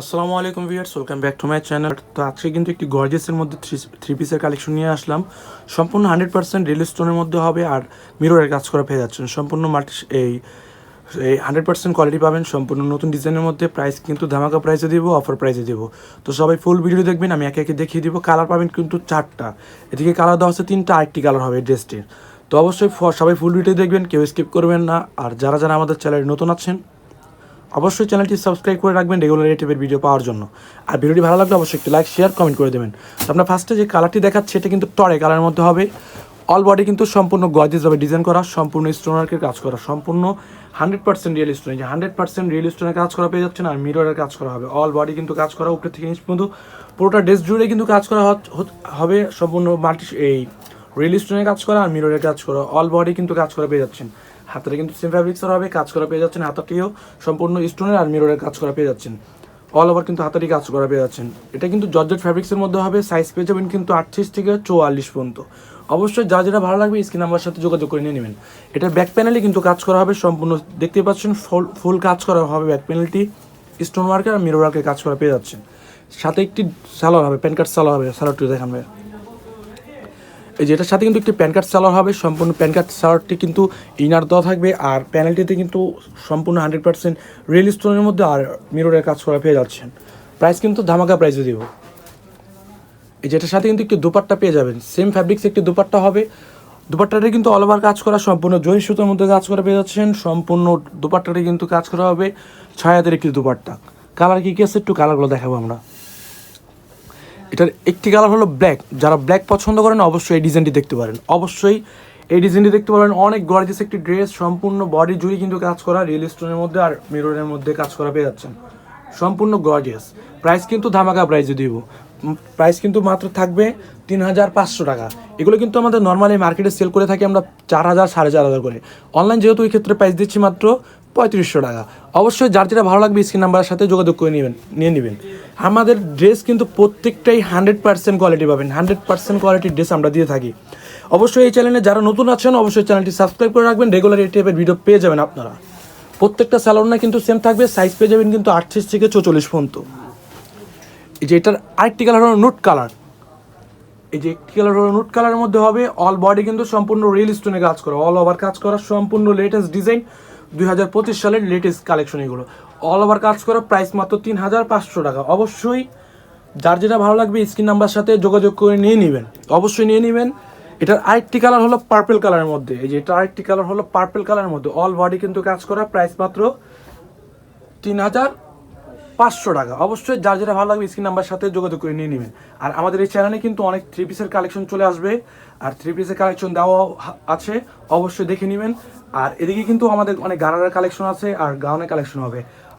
আসসালামু আলাইকুম viewers, welcome back to my channel. তো আজকে কিন্তু একটি গর্জিয়াসের মধ্যে থ্রি পিসের কালেকশন নিয়ে আসলাম। সম্পূর্ণ 100% রিয়েল স্টোনের মধ্যে হবে আর মিররের কাজ করা পেয়ে যাচ্ছেন। সম্পূর্ণ এই 100% কোয়ালিটি পাবেন সম্পূর্ণ নতুন ডিজাইনের মধ্যে। প্রাইস কিন্তু ধামাকা প্রাইসে দিব, অফার প্রাইসে দিব। তো সবাই ফুল ভিডিও দেখবেন, আমি একে একে দেখিয়ে দিব। কালার পাবেন কিন্তু 4টা, এদিকে কালার দেওয়া হচ্ছে 3টা, আরেকটি কালার হবে ড্রেসটির। তো অবশ্যই সবাই ফুল ভিডিও দেখবেন, কেউ স্কিপ করবেন না। আর যারা যারা আমাদের চ্যানেলে নতুন আছেন অবশ্যই চ্যানেলটি সাবস্ক্রাইব করে রাখবেন রেগুলার এই টাইপের ভিডিও পাওয়ার জন্য। আর ভিডিওটি ভালো লাগলে অবশ্যই একটি লাইক শেয়ার কমেন্ট করে দেবেন। তো আমরা ফার্স্টে যে কালারটি দেখাচ্ছি এটা কিন্তু টরে কালারের মধ্যে হবে। অল বডি কিন্তু সম্পূর্ণ গর্জিয়াসভাবে ডিজাইন করা, সম্পূর্ণ স্টোনারকের কাজ করা, সম্পূর্ণ 100% রিয়েল স্টোন। যে 100% রিয়েল স্টোনের কাজ করা পেয়ে যাচ্ছেন। আর মিররের কাজ করা হবে, অল বডি কিন্তু কাজ করা, উপরে থেকে নিচ পর্যন্ত পুরোটা ড্রেস জুড়ে কিন্তু কাজ করা হবে। সম্পূর্ণ এই রিয়েল স্টোনের কাজ করা আর মিররের কাজ করা, অল বডি কিন্তু কাজ করা পেয়ে যাচ্ছেন। হাতের কিন্তু সেম ফ্যাব্রিক্সের হবে, কাজ করা পেয়ে যাচ্ছেন। হাতাটিও সম্পূর্ণ স্টোনের আর মিররের কাজ করা পেয়ে যাচ্ছেন। অল ওভার কিন্তু হাতাটি কাজ করা পেয়ে যাচ্ছেন। এটা কিন্তু জর্জেট ফ্যাব্রিক্সের মধ্যে হবে। সাইজ পেয়ে যাবেন কিন্তু 38 থেকে 44 পর্যন্ত। অবশ্যই যা যেটা ভালো লাগবে স্ক্রিন নাম্বার সাথে যোগাযোগ করে নিয়ে নেবেন। এটার ব্যাক প্যানেলে কিন্তু কাজ করা হবে সম্পূর্ণ, দেখতে পাচ্ছেন ফুল কাজ করা হবে। ব্যাক প্যানেলটি স্টোন ওয়ার্কের আর মিরর ওয়ার্কের কাজ করা পেয়ে যাচ্ছেন। সাথে একটি সালোয়ার হবে, প্যান কার্ড সালোয়ার হবে। সালোয়ারটি দেখান ভাই। এই যে এটার সাথে কিন্তু একটি প্যান কার্ড সালোয়ার হবে। সম্পূর্ণ প্যান কার্ড সালোয়ারটি কিন্তু ইনার দেওয়া থাকবে। আর প্যানেলটিতে কিন্তু সম্পূর্ণ 100% রিয়েল স্টোনের মধ্যে আর মিররের কাজ করা পেয়ে যাচ্ছেন। প্রাইস কিন্তু ধামাকা প্রাইসে দিব। এই যে এটার সাথে কিন্তু একটি দুপাট্টা পেয়ে যাবেন, সেম ফ্যাব্রিক্স একটি দুপাট্টা হবে। দুপাট্টাটি কিন্তু অল ওভার কাজ করা, সম্পূর্ণ জরি সুতোর মধ্যে কাজ করা পেয়ে যাচ্ছেন। সম্পূর্ণ দুপাট্টাটি কিন্তু কাজ করা হবে। 6 হাতের একটি দুপাট্টা। কালার কী কী আছে একটু কালারগুলো দেখাবো আমরা। এটার একটি কালার হলো ব্ল্যাক। যারা ব্ল্যাক পছন্দ করেন অবশ্যই এই ডিজাইনটি দেখতে পারেন, অবশ্যই এই ডিজাইনটি দেখতে পারেন। অনেক গর্জিয়াস একটি ড্রেস, সম্পূর্ণ বডি জুড়ে কিন্তু কাজ করা, রিয়েল স্টোনের মধ্যে আর মিররের মধ্যে কাজ করা পেয়ে যাচ্ছেন। সম্পূর্ণ গর্জিয়াস। প্রাইস কিন্তু ধামাকা প্রাইসে দিব। প্রাইস কিন্তু মাত্র থাকবে 3500 টাকা। এগুলো কিন্তু আমাদের নর্মালি মার্কেটে সেল করে থাকি আমরা 4000 4500 করে। অনলাইন যেহেতু এই ক্ষেত্রে প্রাইস দিচ্ছি মাত্র 3500 টাকা। অবশ্যই যার যেটা ভালো লাগবে স্ক্রিন নাম্বারের সাথে যোগাযোগ করে নিয়ে নেবেন। আমাদের ড্রেস কিন্তু প্রত্যেকটাই 100% কোয়ালিটি পাবেন। 100% কোয়ালিটির ড্রেস আমরা দিয়ে থাকি। অবশ্যই এই চ্যানেলে যারা নতুন আছেন অবশ্যই চ্যানেলটি সাবস্ক্রাইব করে রাখবেন, রেগুলার এই টাইপের ভিডিও পেয়ে যাবেন আপনারা। প্রত্যেকটা স্যালোনা কিন্তু সেম থাকবে, সাইজ পেয়ে যাবেন কিন্তু 38 থেকে 44 পর্যন্ত। এই যে এটার আরেকটি কালার হলো নুট কালার। এই যে একটি কালার হলো নুট কালারের মধ্যে হবে। অল বডি কিন্তু সম্পূর্ণ রিয়েল স্টোনে কাজ করা, অল ওভার কাজ করা, সম্পূর্ণ লেটেস্ট ডিজাইন 2025 সালের লেটেস্ট কালেকশন এগুলো। অল ওভার কাজ করা, প্রাইস মাত্র 3500 টাকা। অবশ্যই যার যেটা ভালো লাগবে স্ক্রিন নাম্বার সাথে যোগাযোগ করে নিয়ে নেবেন, অবশ্যই নিয়ে নেবেন। এটার আরেকটি কালার হলো পার্পল কালারের মধ্যে। এই যে এটা আরেকটি কালার হলো পার্পল কালারের মধ্যে, অল বডি কিন্তু কাজ করা, প্রাইস মাত্র 3500 টাকা। অবশ্যই যার যেটা ভালো লাগবে স্ক্রিন নাম্বার সাথে যোগাযোগ করে নিয়ে নেবেন। আর আমাদের এই চ্যানেলে কিন্তু অনেক থ্রি পিসের কালেকশন চলে আসবে, আর থ্রি পিসের কালেকশন দেওয়া আছে, অবশ্যই দেখে নেবেন। আর এদিকে কিন্তু আমাদের অনেক গারারের কালেকশন আছে আর গাউনের কালেকশন হবে।